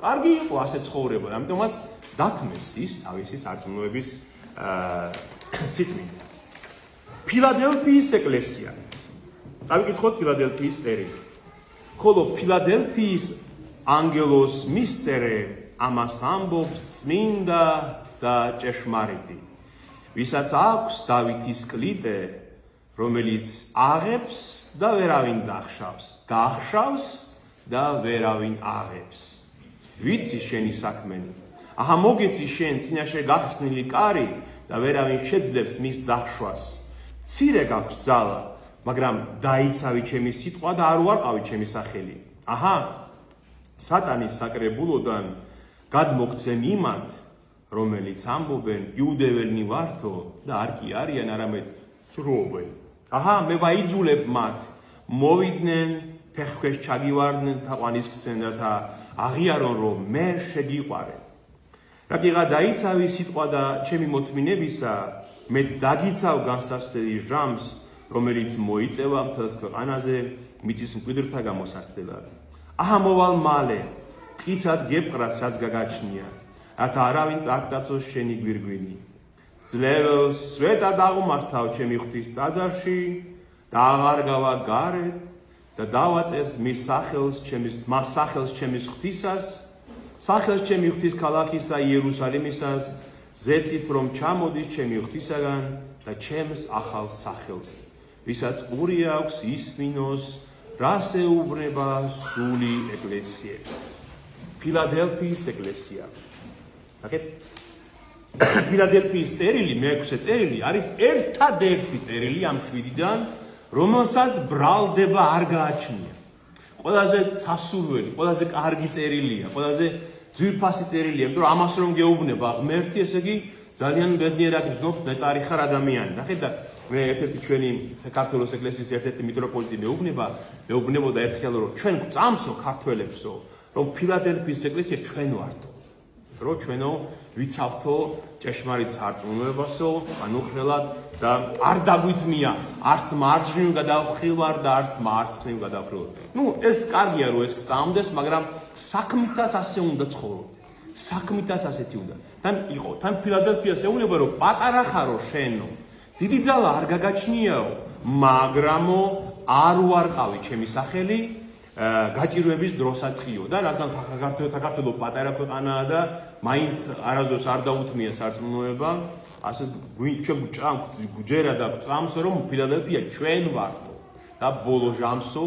კარგი იყო ასე ცხოვრება, ამიტომაც დათმეს ის თავისი სარწმუნოების სიწმინდე. ფილადელფიის ეკლესია. წავიკითხოთ ფილადელფიის წერილი. ხოლო ფილადელფიის ანგელოს მისწერე ამას ამბობს წმინდა და ჭეშმარიტი, ვისაც აქვს დავითის კლიტე, რომელიც აღებს და ვერავინ დახშავს, გახშავს და ვერავინ აღებს. ვიცი შენი საქმენი, აჰა მოგეცი შენ წინაშე გახსნილი კარი და ვერავინ შეძლებს მის დახშვას. მცირე გაქვს ძალა, მაგრამ დაიცავი ჩემი სიტყვა და არ უარყავი ჩემი სახელი. აჰა, სატანის საკრებულოდან გადმოგცემ იმათ, რომელიც ამბობენ იუდეველნი ვართო და არ კი არიან, არამედ ცრუობენ. აჰა, მე ვაიძულებ მათ, მოვიდნენ, ფეხქვეშ ჩაგივარდნენ, თაყვანისგზენ, რათა აღიარონ, რომ მე შეგიყვარე. რადგან დაიცავი სიტყვა და ჩემი მოთმინებისა, მეც დაგიცავ განსასწრელი ჟამს, რომელიც მოიწევა მთელს ქვეყანაზე მიწის მკვიდრთა გამოსასწრებლად. აჰა, მოვალ მალე, ტკიცად გეპყრას, რაც გაგაჩნია, რათა არავინ წარგდაცოს შენი გვირგვინი. ძლეველს სვეტად აღმართავ ჩემი ღვთის ტაძარში და აღარ გავა გარეთ და დავაწეს მის სახელს ჩემის ღვთისას, სახელს ჩემი ღვთის ქალაქისა იერუსალიმისას, ზეცით რომ ჩამოდის ჩემი ღვთისაგან და ჩემს ახალ სახელს, ვისაც ყური აქვს ისმინოს, რას ეუბნება სული ეკლესიებს. ფილადელფიის ეკლესია. ფილადელფიის წერილი, მე-6 წერილი არის ერთადერთი წერილი ამ 7-დან, რომელსაც ბრალდება არ გააჩნია. ყველაზე სასურველი, ყველაზე კარგი წერილია, ყველაზე ძვირფასი წერილია, იმიტომ რომ ამას რომ გეუბნება ღმერთი, ესე იგი ძალიან ბედნიერად ვზნობ ნეტარი ხარ ადამიანი. ნახეთ და მე ერთ-ერთი ჩვენი საქართველოს ეკლესიის ერთ-ერთი მიტროპოლიტი მეუბნებოდა ერთხელ რომ ჩვენ გვწამსო ქართველებსო, რომ ფილადელფიის ეკლესია ჩვენ ვართო. რომ ჩვენო ვიცავთო ჭეშმარიტ სარწმუნოებასო, განუხრელად და არ დაგვითმია არც მარჯვნივ გადავხილვარ და არც მარცხნივ გადავხილვარ. ეს კარგია რომ ეს გწამდეს, მაგრამ საქმითაც ასე უნდა ცხოვრობ. საქმითაც ასეთი უნდა. თან ფილადელფიას ეუბნება რომ პატარა ხარო შენო, დიდი ძალა არ გაგაჩნიაო, მაგრამო არ უარყავი ჩემი სახელი გაჭირვების დროსაც-io და რადგან საქართველო პატარა ქვეყანაა და მაინც არასდროს არ დაუთმია სარწმუნოება, ასე გვჯერა და წამსო რომ ფილადელფია ჩვენ ვართო და ბოლო ჟამსო,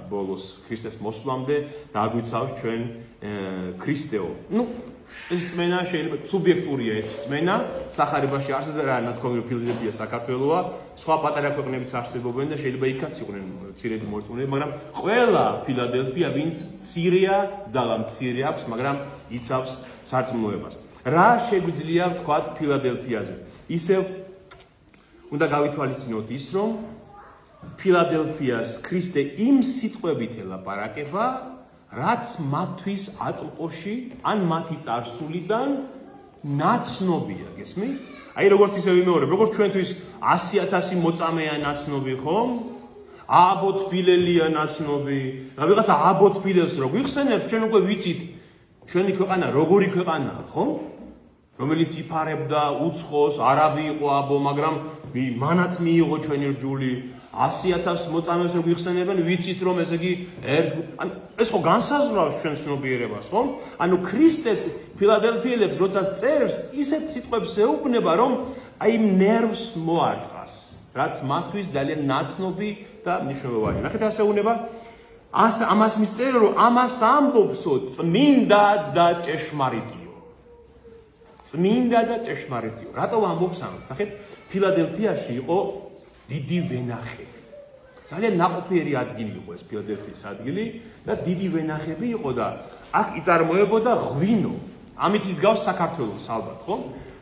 ბოლოს ქრისტეს მოსვლამდე დაგვიცავს ჩვენ ქრისტეო. ეს წმენა შეიძლება სუბიექტურია, ეს წმენა სახარებაში არსებობს რა ნათქვამი რომ ფილადელფია საქართველოა, სხვა პატარა ქვეყნებიც არსებობენ და შეიძლება იქაც იყვნენ მცირედი მორწმუნეები, მაგრამ ყველა ფილადელფია ვინც მცირეა, ძალა მცირე აქვს, მაგრამ იცავს სარწმუნოებას. რა შეგვიძლია ვთქვათ ფილადელფიაზე? ისევ უნდა გავითვალისწინოთ ის, რომ ფილადელფიას ქრისტე იმ სიტყვებით ელაპარაკება, რაც მათთვის აწმყოში ან მათი წარსულიდან ნაცნობია, გესმით? აი როგორც ისე ვიმეორებ, როგორც ჩვენთვის 100,000 მოწამეა ნაცნობი, ხომ? აბოთფილელია ნაცნობი. და ვიღაცა აბოთფილელს რო გვიხსენებს, ჩვენ უკვე ვიცით ჩვენი ქვეყანა როგორი ქვეყანაა, ხომ? რომელიც იფარებდა უცხოს, არაბი იყო აბო, მაგრამ მანაც მიიღო ჩვენი რჯული. 100,000 მოწამეს რო გვიხსენებენ, ვიცით რომ ესე იგი ეს ხო განსაზღვრავს ჩვენ ცნობიერებას, ხო? ანუ ქრისტეც ფილადელფიელებს როცა წერს, ისეთ სიტყვებს ეუბნება, რომ აი ნერვს მოარტყას, რაც მათთვის ძალიან ნაცნობი და მნიშვნელოვანია. ნახეთ ასე უნება, ამას მისწერა, რომ ამას ამბობსო წმინდა და ჭეშმარიტიო. წმინდა და ჭეშმარიტიო. რატო ამბობს ამას? ნახეთ, ფილადელფიაში იყო დიდი ვენახები. ძალიან ნაყოფიერი ადგილი იყო ეს ფილადელფიის ადგილი და დიდი ვენახები იყო და აქ იწარმოებოდა ღვინო. ამით იცგავს საქართველოს ალბათ, ხო?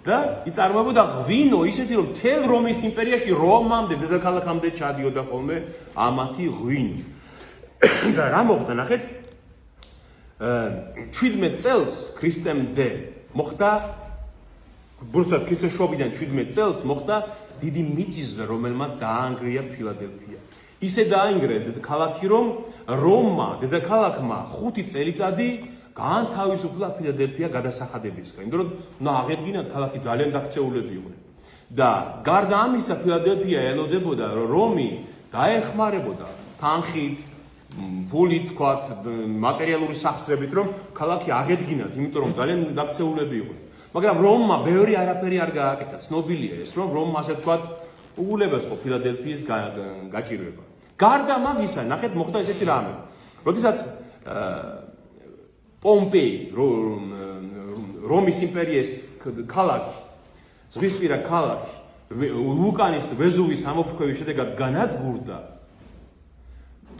და იწარმოებოდა ღვინო ისეთი რომ თელ რომის იმპერიაში რომამდე დედაქალაქამდე ჩადიოდა ხოლმე ამათი ღვინო. და რა მოხდა, ნახეთ? 17 წელს ქრისტემდე მოხდა ბურსა ქრისტეს შობიდან 17 წელს მოხდა დიდი მიწისძვრა, რომელმაც დაანგრია ფილადელფია. ისე დაანგრია ქალაქი, რომ რომმა, დედაქალაქმა 5 წელიწადი გაანთავისუფლა ფილადელფია გადასახადებისგან. იმიტომ რომ უნდა აღედგინათ ქალაქი ძალიან დაქცეულები იყვნენ. და გარდა ამისა ფილადელფია ელოდებოდა რომ რომი დაეხმარებოდა თანხით, ფულით, თქვათ, მატერიალური სახსრებით, რომ ქალაქი აღედგინათ, იმიტომ რომ ძალიან დაქცეულები იყვნენ. მაგრამ რომმა ბევრი არაფერი არ გააკეთა. ცნობილია ეს, რომ რომმა ასე თქვათ უგულებას ხო ფილადელფიის გაჭირვება. გარდა მაგისა, ნახეთ, მოხდა ესეთი რამე. როდესაც პომპეი, რომის იმპერიის ქალაქი, ზღვისპირა ქალაქი, ვულკანის ვეზუვის ამოფრქვევის შედეგად განადგურდა,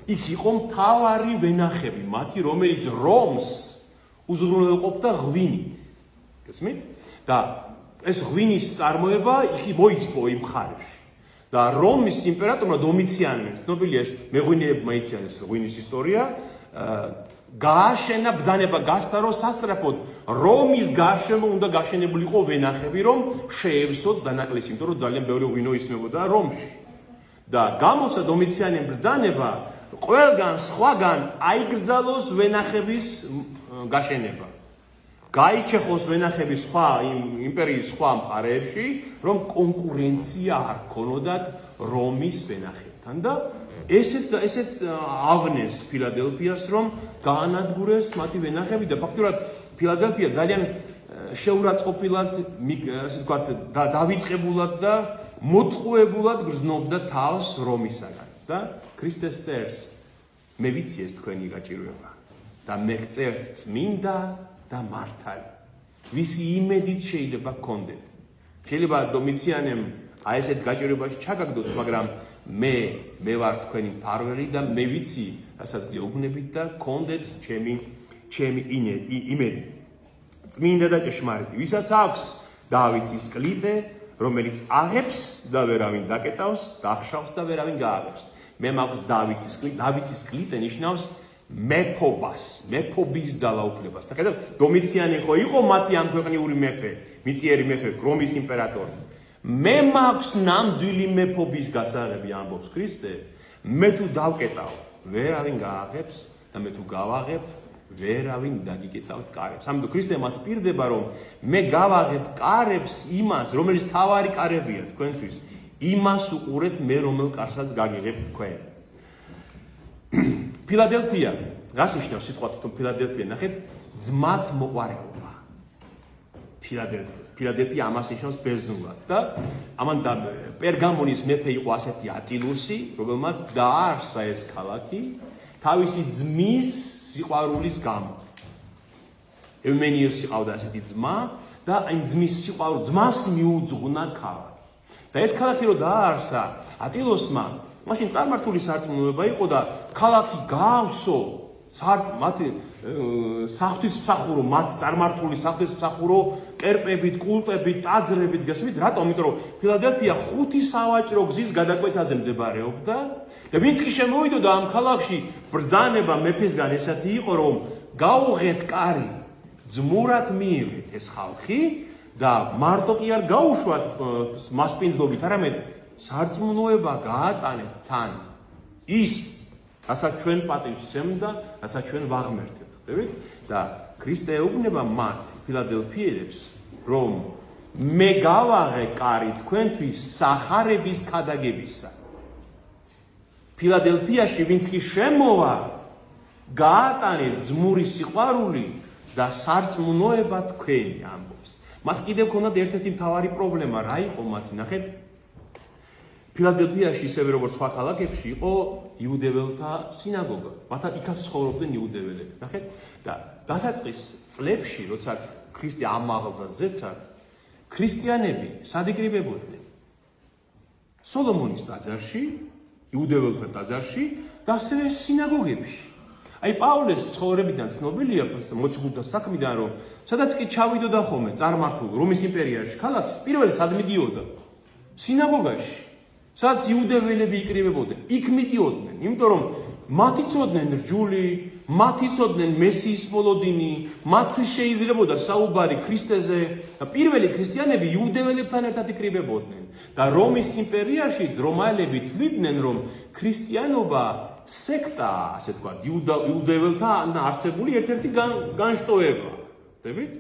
იქ იყო მთავარი ვენახები, მათი, რომელიც რომს უზრუნველყოფდა ღვინით. გესმით? და ეს ღვინის წარმოება იქ მოიცπო იმ მხარეში. და რომის იმპერატორმა დომიციანემ, ცნობილია ეს მეღვინეებმა იციან ეს ღვინის ისტორია, გააშენა ბრძანება გასცა, რომ სასწრაფოდ რომის გარშემო უნდა გაშენებულიყო ვენახები, რომ შეევსოთ დანაკლისი, იმიტომ რომ ძალიან ბევრი ღვინო ისმებოდა რომში. და გამოსცა დომიციანემ ბრძანება, ყველგან სხვაგან აიგრძალოს ვენახების გაშენება. გაიჩეხოს ვენახები სხვა იმპერიის სხვა მხარეებში, რომ კონკურენცია არ ქონოდათ რომის ვენახებთან და ესეც ავნეს ფილადელფიას, რომ გაანადგურეს მათი ვენახები და ფაქტურად ფილადელფია ძალიან შეურაცხყოფილად, ასე ვთქვათ, დავიწყებულად და მოტყუებულად გრძნობდა თავს რომისაგან. და ქრისტეს წერს, მე ვიცი ეს თქვენი გაჭირვება და მე გწერთ წმინდა და მართალი, ვისი იმედით შეიძლება გქონდეთ. შეიძლება დომიციანემ აი ესეთ გაჭირვებაში ჩაგაგდოთ, მაგრამ მე ვარ თქვენი მფარველი და მე ვიცი, რასაც გეუბნებით და გქონდეთ ჩემი იმედი. წმინდა და ჭეშმარიტი, ვისაც აქვს დავითის კლიტე, რომელიც აღებს და ვერავინ დაკეტავს, დახშავს და ვერავინ გააღებს. მე მაქვს დავითის კლიტე ნიშნავს მეფობას, მეფობის ძალაუფლებას. და ხედავთ, დომიციანე იყო მათი ამ ქვეყნიური მეფე, მიწიერი მეფე, რომის იმპერატორი. მე მაქვს ნამდვილი მეფობის გასაღები, ამბობს ქრისტე. მე თუ დავკეტავ, ვერავინ გააღებს და მე თუ გავაღებ, ვერავინ დაგიკეტავ კარებს. ამიტომ ქრისტე მათ პირდება, რომ მე გავაღებ კარებს იმას, რომელიც თავარი კარებია თქვენთვის, იმას უყურეთ მე რომელ კარსაც გაგიღებთ თქვენ. ფილადელფია, რას ნიშნავს სიტყვა თვითონ ფილადელფია? ნახეთ, ძმათ მოყვარეობა. ფილადელფია ამას ნიშნავს ბერძნულად და ამან პერგამონის მეფე იყო ასეთი ატილუსი, რომელმაც დააარსა ეს ქალაქი თავისი ძმის სიყვარულის გამო. ევმენიოსი ყავდა ასეთი ძმა და იმ ძმის ძმას მიუძღვნა ქალაქი. და ეს ქალაქი რო დააარსა ატილოსმა, მაშინ წარმართული სარწმუნოება იყო და ქალაქი გაავსო მათი საღვთისმსახურო, მათ წარმართული საღვთისმსახურო კერპებით, კულტებით, ტაძრებით, გასმით, რატომ? იმიტომ რომ ფილადელფია 5 სავაჭრო გზის გადაკვეთაზე მდებარეობდა და ვინც კი შემოვიდოდა ამ ქალაქში, ბრძანება მეფისგან ესეთი იყო, რომ გაუღეთ კარი, ძმურად მიიღეთ ეს ხალხი და მარტო კი არ გაუშვათ მასპინძლობით, არამედ სარწმუნოება გაატანეთ თან ის, რასაც ჩვენ პატივს სცემდა, რასაც ჩვენ ვაღმერთებთ, ხდებით? და ქრისტე ეუბნება მათ ფილადელფიელებს, რომ მე გავაღე კარი თქვენთვის სახარების ქადაგებისა. ფილადელფიაში ვინც კი შემოვა, გაატანეთ ძმური სიყვარული და სარწმუნოება თქვენი, ამბობს. მათ კიდევ ქონდათ ერთ-ერთი მთავარი პრობლემა, რა იყო მათი? ნახეთ, ფილადელფიაში ისევე როგორც სხვა ქალაქებში იყო იუდეველთა სინაგოგა. მათთან იქაც ცხოვრობდნენ იუდეველები. ნახეთ, და დასაწყის წლებში, როცა ქრისტე ამაღლდა ზეცად, ქრისტიანები სად იკრიბებოდნენ? სოლომონის ტაძარში, იუდეველთა ტაძარში და ასევე სინაგოგებში. აი პავლეს ცხოვრებიდან ცნობილია მოციქულთა საქმიდან, რომ სადაც კი ჩავიდოდა ხოლმე წარმართულ რომის იმპერიაში ქალაქში, პირველი სად მიდიოდა? სინაგოგაში. სადაც იუდეველები იკრიბებოდნენ, იქ მიდიოდნენ, იმიტომ რომ მათ იცოდნენ რჯული, მათ იცოდნენ მესიის მოლოდინი, მათ შეიძლებოდა საუბარი ქრისტეზე და პირველი ქრისტიანები იუდეველებთან ერთად იკრიბებოდნენ და რომის იმპერიაშიც რომაელები თვლიდნენ, რომ ქრისტიანობა სექტა, ასე ვთქვათ, იუდეველთა არსებული ერთ-ერთი განშტოება. ხდებით?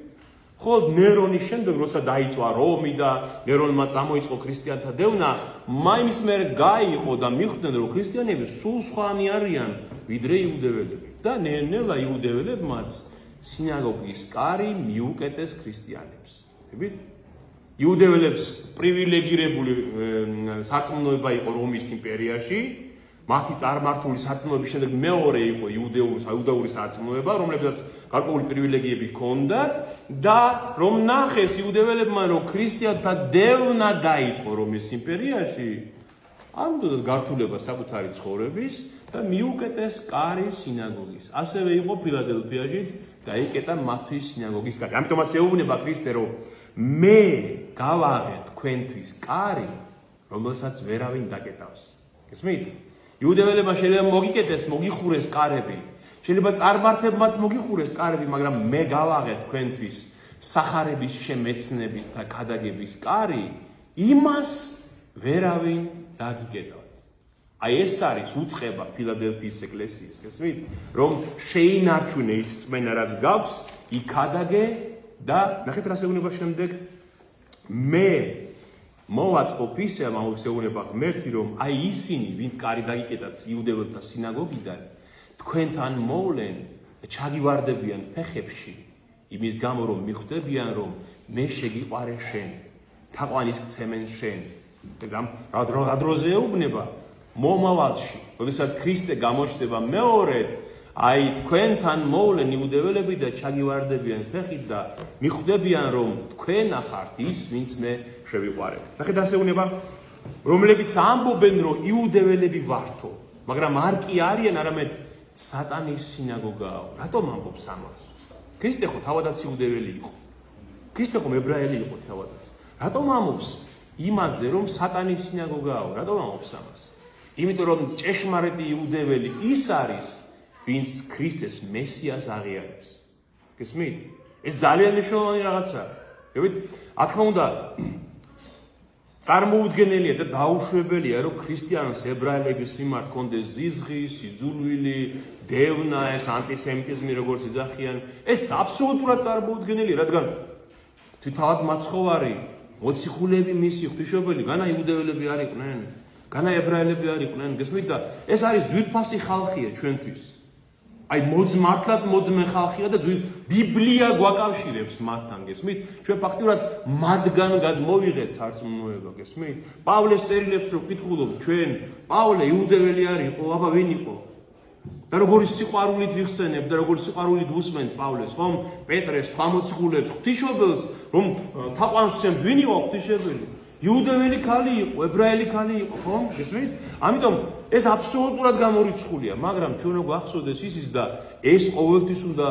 ხოლო ნერონის შემდეგ, როცა დაიწვა რომი და ნერონმა წამოიწყო ქრისტიანთა დევნა, მაინც მე გაიყო და მიხვდნენ, რომ ქრისტიანები სულ სხვანი არიან, ვიდრე იუდეველები. და ნელ-ნელა იუდეველებმაც სინაგოგის კარი მიუკეტეს ქრისტიანებს. ხდებით? იუდეველებს პრივილეგირებული სარწმუნოება იყო რომის იმპერიაში. მათი წარმართული სარწმუნოების შემდეგ მეორე იყო იუდეური სარწმუნოება, რომლებსაც გარკვეული პრივილეგიები ჰქონდათ და რომ ნახეს იუდეველებმა, რომ ქრისტიანთა დევნა დაიწყო რომის იმპერიაში, ამდენად გართულება საკუთარი ცხოვრების და მიუკეტეს კარი სინაგოგის. ასევე იყო ფილადელფიაშიც დაიკეტა მათთვის სინაგოგის კარი. ამიტომაც ეუბნება ქრისტე, რომ მე გავაღე თქვენთვის კარი, რომელსაც ვერავინ დაკეტავს. გესმით? იუდეველებმა შეიძლება მოგიკეტეს, მოგიხურეს კარები. შეიძლება წარმართებმაც მოგიხურეს კარები, მაგრამ მე გავაღე თქვენთვის სახარების შემეცნების და ქადაგების კარი, იმას ვერავინ დაგიკეტავთ. აი ეს არის უწყება ფილადელფიის ეკლესიის, გესმით? რომ შეინარჩუნე ის წმენა, რაც გაქვს, იქადაგე და ნახეთ რა შეუნება შემდეგ მე მოვაწყობ ისე ამაუხსეუნება ღმერთი, რომ აი ისინი, ვინ კარი დაგიკეტათ იუდეველთა სინაგოგიდან, თქვენთან მოვლენ და ჩაგივარდებიან ფეხებში, იმის გამო რომ მიხვდებიან, რომ მე შეგიყვარე შენ, თაყვანის გცემენ შენ. რა დროზე ეუბნება მომავალში, როდესაც ქრისტე გამოჩნდება მეორედ, აი თქვენთან მოვლენ იუდეველები და ჩაგივარდებიან ფეხით და მიხვდებიან, რომ თქვენ ახართ ის, ვინც მე შევიყვარებ. ნახეთ რა შეუნება, რომლებიც ამბობენ, რომ იუდეველები ვართო, მაგრამ არ კი არიან, არამედ სატანის სინაგოგაა. რატომ ამბობს ამას? ქრისტე ხო თავადაც იუდეველი იყო. ქრისტე ხო ებრაელი იყო თავადაც. რატომ ამბობს იმაზე, რომ სატანის სინაგოგაა? რატომ ამბობს ამას? იმიტომ რომ ჭეშმარიტი იუდეველი ის არის, ვინც ქრისტეს მესიას აღიარებს. გესმით? ეს ძალიან მნიშვნელოვანი რაღაცაა. ხებით? რა თქმა უნდა, წარმოუდგენელია და დაუშვებელია, რომ ქრისტიანს ებრაელების მიმართ კონდეს ზიზღი, სიძულვილი, დევნა, ეს ანტისემიტიზმი როგორც იძახიან, ეს აბსოლუტურად წარმოუდგენელია, რადგან თვითავად მაცხოვარი, მოციქულები მისი ღვთისმშობელი, განა იუდეველები არ იყვნენ, განა ებრაელები არ იყვნენ, გესმით და ეს არის ძვირფასი ხალხია ჩვენთვის. აი მართლაც მოძმე ხალხია და ბიბლია გვაკავშირებს მათთან, გესმით? ჩვენ ფაქტურად მათგან გადმოვიღეთ სარწმუნოება, გესმით? პავლეს წერილებს რო ვკითხულობ, ჩვენ პავლე იუდეველი არ იყო, აბა ვინ იყო? და როგორი სიყვარულით ვიხსენებ და როგორი სიყვარულით უსმენთ პავლეს, ხომ? პეტრეს, სხვა მოციქულებს, ღვთისმშობელს, რომ თაყვანს სცემთ, ვინ იყო ღვთისმშობელი? იუდეველი ქალი იყო, ებრაელი ქალი იყო, ხომ? გესმით? ამიტომ ეს აბსოლუტურად გამორიცხულია, მაგრამ ჩვენ რო გვახსოვდეს ისიც და ეს ყოველთვის უნდა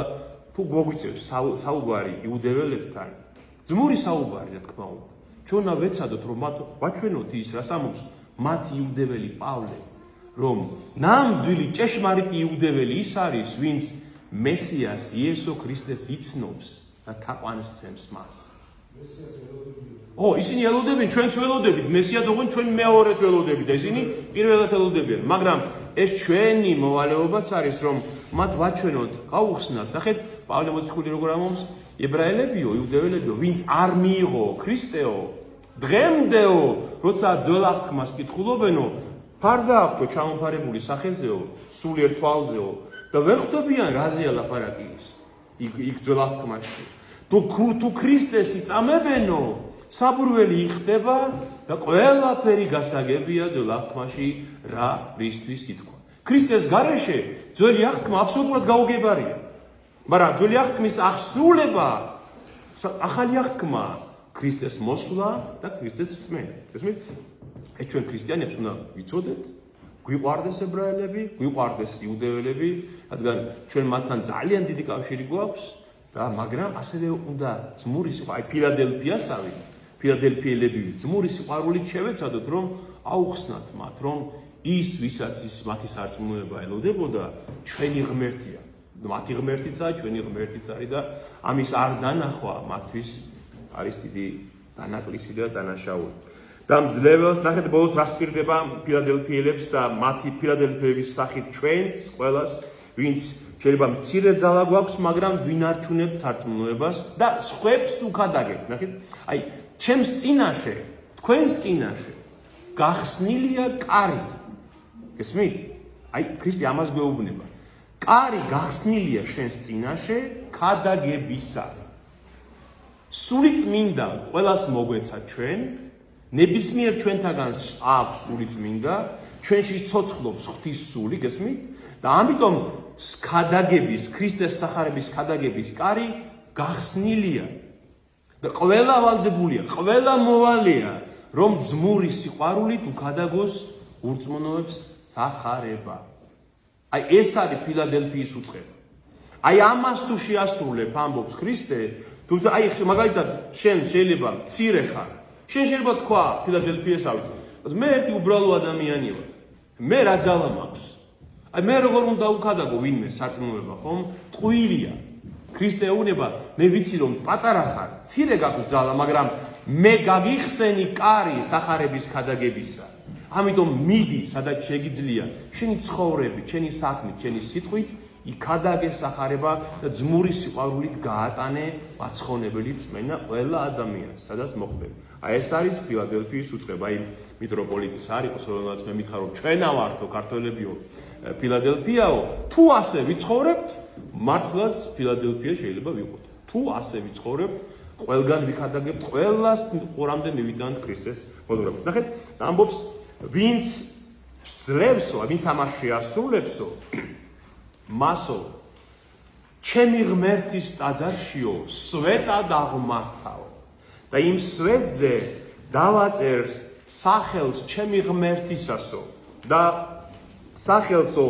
თუ გვგვიწევს საუბარი იუდეველებთან, ძმური საუბარი, რა თქმა უნდა. ჩვენ უნდა ვეცადოთ, რომ მათ ვაჩვენოთ ის, რაც ამბობს მათი იუდეველი პავლე, რომ ნამდვილი ჭეშმარიტი იუდეველი ის არის, ვინც მესიას იესო ქრისტეს იცნობს და თაყვანს სცემს მას. ისინი ელოდებიან, ჩვენც ველოდებით, მესია თქონ ჩვენ მეორედ ველოდებით, ისინი პირველად ელოდებიან, მაგრამ ეს ჩვენი მოვალეობაც არის, რომ მათ ვაჩვენოთ, გავუხსნათ, ნახეთ, პავლე მოციქული როგორ ამბობს, ებრაელებიო, იუდეველებიო, ვინც არ მიიღო ქრისტეო, დღემდეო, როცა ძველ ხმას კითხულობენო, ფარდაავტო ჩამოფარებული სახეზეო, სულიერ თვალზეო და ვერ ხვდებიან რაზეა ლაპარაკი ის. იქ ძველ ხმაში. თუ ქრისტეს იწამებენო, საბრველი იხდება და ყველაფერი გასაგებია ძველ აღთქმაში რა რისთვის ითქვა. ქრისტეს გარეშე ძველი აღთქმა აბსოლუტურად გაუგებარია. მაგრამ ძველი აღთქმის აღსრულება ახალი აღთქმა ქრისტეს მოსვლა და ქრისტეს რწმენა. გესმით? ეს ჩვენ ქრისტიანებს უნდა ვიცოდეთ, გვიყვარდეს ებრაელები, გვიყვარდეს იუდეველები, რადგან ჩვენ მათთან ძალიან დიდი კავშირი გვაქვს და მაგრამ ასევე უნდა ძმური სიყვარული, ფილადელფიასავი ფილადელფიელები ძმური სიყვარულით შევეცადოთ, რომ აუხსნათ მათ, რომ ის, ვისაც ის მათი სარწმუნოება ელოდებოდა, ჩვენი ღმერთია. მათი ღმერთიცაა, ჩვენი ღმერთიც არის და ამის არ დანახვა მათთვის არის დიდი დანაკლისი და დანაშაული. და მძლეველს ნახეთ ბოლოს რას პირდება ფილადელფიელებს და მათი ფილადელფიელების სახით ჩვენს ყველას, ვინც შეიძლება მცირე ძალა გვაქვს, მაგრამ ვინ არჩუნებთ სარწმუნოებას და სხვებს უქადაგებთ. ნახეთ, აი, ჩემს წინაშე, თქვენს წინაშე გახსნილია კარი. გესმით? აი, ქრისტე ამას გვეუბნება. კარი გახსნილია შენს წინაშე ქადაგებისა. სული წმინდა ყველას მოგვეცა ჩვენ, ნებისმიერ ჩვენთაგან აქვს სული წმინდა, ჩვენში ცოცხლობს ღვთის სული, გესმით? და ამიტომ ქადაგების, ქრისტეს სახარების ქადაგების კარი გახსნილია. და ყველა ვალდებულია, ყველა მოვალეა, რომ ძმური სიყვარულით უქადაგოს ურწმუნოებს სახარება. აი ეს არის ფილადელფიის უწყება. აი ამას თუ შეასრულებ, ამბობს ქრისტე, თუმცა აი მაგალითად შენ შეიძლება მცირე ხარ. შენ შეიძლება თქვა ფილადელფიესავით, მე ერთი უბრალო ადამიანია ვარ. მე რა ძალა მაქვს? აი მე როგორ უნდა უქადაგო ვინმე სარწმუნოება, ხომ? ტყუილია. ქრისტე ეუბნება, მე ვიცი რომ პატარა ხარ, მცირე გაქვს ძალა, მაგრამ მე გაგიხსენი კარი სახარების ქადაგებისა. ამიტომ მიდი, სადაც შეგიძლია, შენი ცხოვრებით, შენი საქმით, შენი სიტყვით იქადაგე სახარება და ძმური სიყვარულით გაატანე მაცხონებელი რწმენა ყველა ადამიანს, სადაც მოხდება. აი ეს არის ფილადელფიის უწყება. აი მიტროპოლიტის არ იყოს, რომელსაც მე მითხარ, რომ ჩვენა ვართო ქართველებიო, ფილადელფიაო, თუ ასე ვიცხოვრებთ, მართლაც ფილადელფია შეიძლება ვიყოთ. თუ ასე ვიცხოვრებთ, ყველგან ვიქადაგებთ, ყველას ყურამდე მივიტანთ ქრისტეს მოგზაურობას. ნახეთ, ამბობს, ვინც ძლევსო, ვინც ამას შეასრულებსო, მასო ჩემი ღმერთის ტაძარშიო სვეტად აღმართაო და იმ სვეტზე დავაწერს სახელს ჩემი ღმერთისასო და სახელსო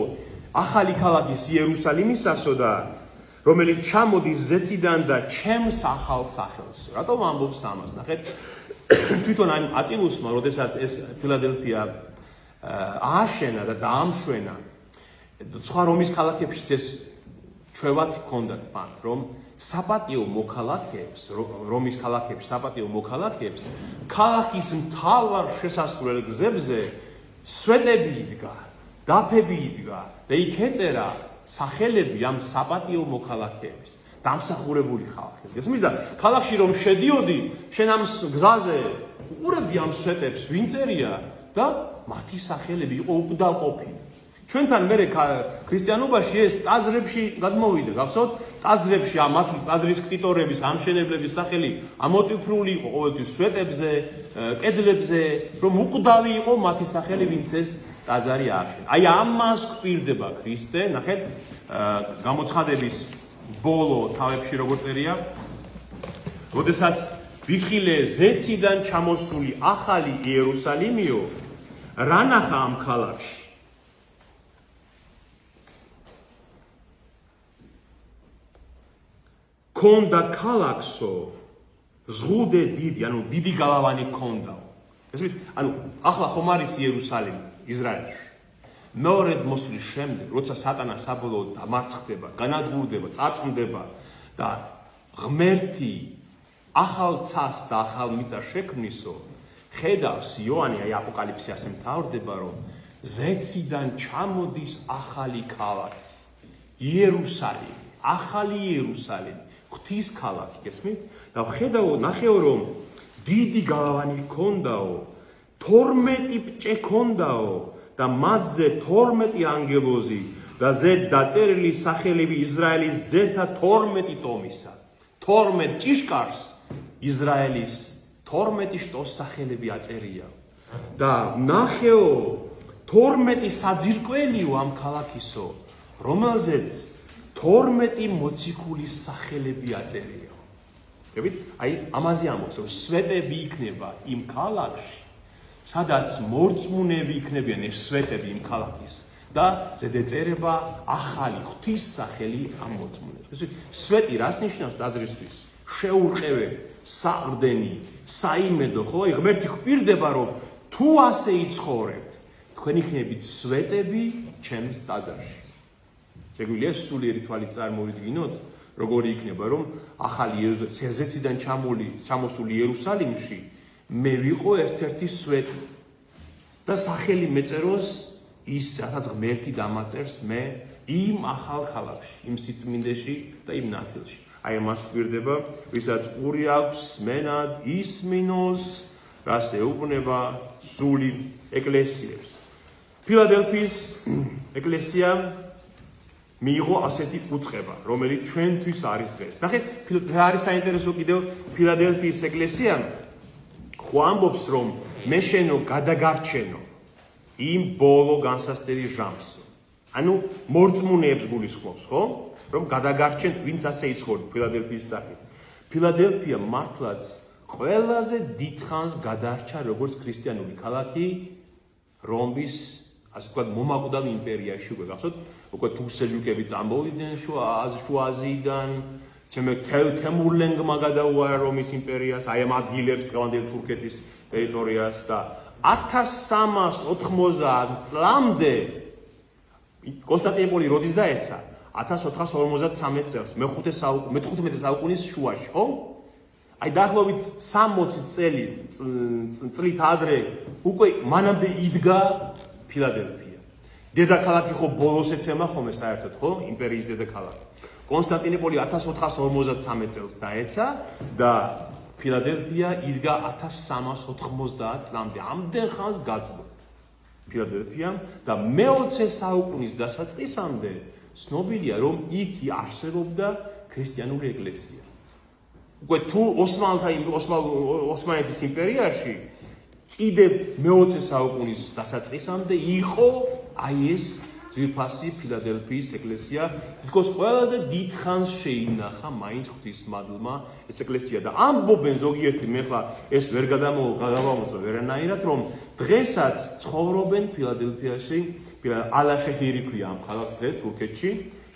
ახალი ქალაქის იერუსალიმისასო და რომელიც ჩამოდის ზეციდან და ჩემს ახალ სახელს. რატომ ამბობს ამას? ნახეთ, თვითონ ამ ატილუსმა, როდესაც ეს ფილადელფია ააშენა და დაამშვენა, სხვა რომის ქალაქებშიც ეს ჩვევათი ჰქონდათ მათ, რომ საპატიო მოქალაქეებს, რომის ქალაქებში საპატიო მოქალაქეებს, ქალაქის მთავარ შესასვლელ გზებზე სვეტები იდგა, დაფები იდგა და იქ ეწერა სახელები ამ საპატიო მოქალაქეების, დამსახურებული ხალხი. გესმის და ქალაქში რომ შედიოდი, შენ ამ გზაზე უყურებდი ამ სვეტებს, ვინ წერია და მათი სახელები იყო უკდავყოფილი. ჩვენთან მე ქრისტიანობაში ეს ტაძრებში გადმოვიდა, გახსოვთ? ტაძრებში მათი ტაძრის ქტიტორების, ამშენებლების სახელი ამოტვიფრული იყო ყოველთვის სვეტებზე, კედლებზე, რომ უკდავი იყო მათი სახელი, ვინც ეს ტაძარი ააშენა. აი ამას გვპირდება ქრისტე, ნახეთ, გამოცხადების ბოლო თავებში როგორ წერია, როდესაც ვიხილე ზეციდან ჩამოსული ახალი იერუსალიმიო, რა ნახა ამ ქალაქში? ქონდა ქალაქსო ზღუდე დიდი, ანუ დიდი გალავანი ქონდაო. ესმით, ანუ ახლა ხომ არის იერუსალიმი ისრაელში. მეორედ მოსვლის შემდეგ, როცა სატანა საბოლოოდ დამარცხდება, განადგურდება, წარწმდება და ღმერთი ახალ ცას და ახალ მიწას შექმნისო, ხედავს იოანე, აი აპოკალიფსი ასე მთავრდება, რომ ზეციდან ჩამოდის ახალი ქალაქი, იერუსალიმი, ახალი იერუსალიმი. ღვთის ქალაქი, გესმით? და ხედავ, ნახეო რომ დიდი გალავანი ჰქონდაო, 12 ბჭე ჰქონდაო და მათზე 12 ანგელოზი და ზედ დაწერილი სახელები ისრაელის ძეთა 12 ტომისა. 12 ჭიშკარს ისრაელის 12 შტოს სახელები აწერია. და ნახეო 12 საძირკველიო ამ ქალაქისო, რომელზეც 12 მოციქულის სახელები აწერია. ხებით? აი ამაზე ამბობს, რომ სვეტები იქნება იმ ქალაქში, სადაც მორწმუნეები იქნებიან ეს სვეტები იმ ქალაქის და ზედ ეწერება ახალი ღვთის სახელი ამ მორწმუნეებს. ეს სვეტი რას ნიშნავს ტაძრისთვის? შეურყეველი, საყრდენი, საიმედო, ხო? აი ღმერთი გვპირდება, რომ თუ ასე იცხოვრებთ, თქვენ იქნებით სვეტები ჩემს ტაძარში. შეგვიძლია სულიერი თვალით წარმოვიდგინოთ, როგორი იქნება, რომ ახალი ზეციდან ჩამოსული იერუსალიმში მე ვიყო ერთ-ერთი სვეტი და სახელი მეწეროს ის სადაც ღმერთი დამაწერს მე იმ ახალ ქალაქში, იმ სიწმინდეში და იმ ნათელში. აი ამას გვირდება, ვისაც ყური აქვს სმენად ისმინოს, რას ეუბნება სული ეკლესიებს. ფილადელფიის ეკლესია მიიღო ასეთი უწყება, რომელიც ჩვენთვის არის დღეს. ნახეთ, რა არის საინტერესო კიდევ ფილადელფიის ეკლესიამ ხო ამბობს, რომ მე შენო გადაგარჩენო იმ ბოლო განსასწრების ჟამს. ანუ მორწმუნეებს გულისხმობს, ხო? რომ გადაგარჩენთ, ვინც ასე იცხოვრთ ფილადელფიის სახით. ფილადელფია მართლაც ყველაზე დიდხანს გადარჩა როგორც ქრისტიანული ქალაქი რომის, ასე ვთქვათ, მომაკვდავ იმპერიაში. უკვე გახსოვთ, უკვე თურქ-სელჯუკები წამოვიდნენ შუა აზიიდან, თემურლენგმა გადაუარა რომის იმპერიას, აი ამ ადგილებს დღევანდელი თურქეთის ტერიტორიას და 1390 წლამდე კონსტანტინოპოლი როდის დაეცა? 1453 წელს, მე-15 საუკუნის შუაში, ხო? აი დაახლოებით 60 წლით ადრე უკვე მანამდე იდგა ფილადელფია. დედაქალაქი ხო ბოლოს ეცემა ხოლმე საერთოდ, ხო? იმპერიის დედაქალაქი. კონსტანტინოპოლი 1453 წელს დაეცა და ფილადელფია იდგა 1390 წლამდე. ამდენ ხანს გაძლო ფილადელფიამ და მე-20 საუკუნის დასაწყისამდე ცნობილია, რომ იქ არსებობდა ქრისტიანული ეკლესია. უკვე თუ ოსმალეთის იმპერიაში კიდევ მე-20 საუკუნის დასაწყისამდე იყო აი ეს ძვირფასი ფილადელფიის ეკლესია, თითქოს ყველაზე დიდხანს შეინახა მაინც ღვთისმადლმა ეს ეკლესია და ამბობენ ზოგიერთი, მე ხა ეს ვერ გადავამოწო ვერანაირად, რომ დღესაც ცხოვრობენ ფილადელფიაში, ალაშეჰირი ქვია ამ ქალაქს დღეს თურქეთში,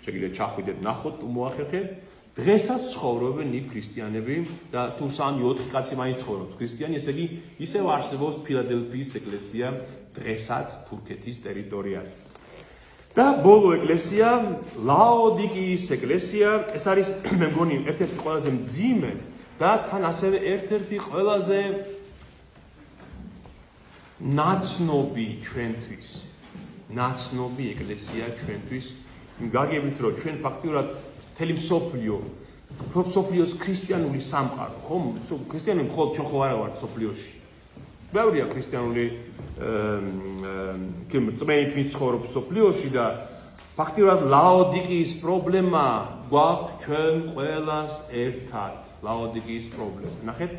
შეგიძლიათ ჩახვიდეთ ნახოთ, მოახერხეთ. დღესაც ცხოვრობენ იქ ქრისტიანები და თუ 3-4 კაცი მაინც ცხოვრობს ქრისტიანი, ესე იგი ისევ არსებობს ფილადელფიის ეკლესია დღესაც თურქეთის ტერიტორიაზე. და ბოლო ეკლესია, ლაოდიკიის ეკლესია, ეს არის მე მგონი ერთ-ერთი ყველაზე მძიმე და თან ასევე ერთ-ერთი ყველაზე ნაცნობი ჩვენთვის. ნაცნობი ეკლესია ჩვენთვის. გაგებით რომ ჩვენ ფაქტიურად მთელი მსოფლიოს ქრისტიანული სამყარო, ხო? ქრისტიანები მხოლოდ ჩვენ ხო არა ვართ მსოფლიოში. ბევრია ქრისტიანული წმენით ვინც ცხოვრობს მსოფლიოში და ფაქტიურად ლაოდიკიის პრობლემა გვაქვს ჩვენ ყველას ერთად. ლაოდიკიის პრობლემა. ნახეთ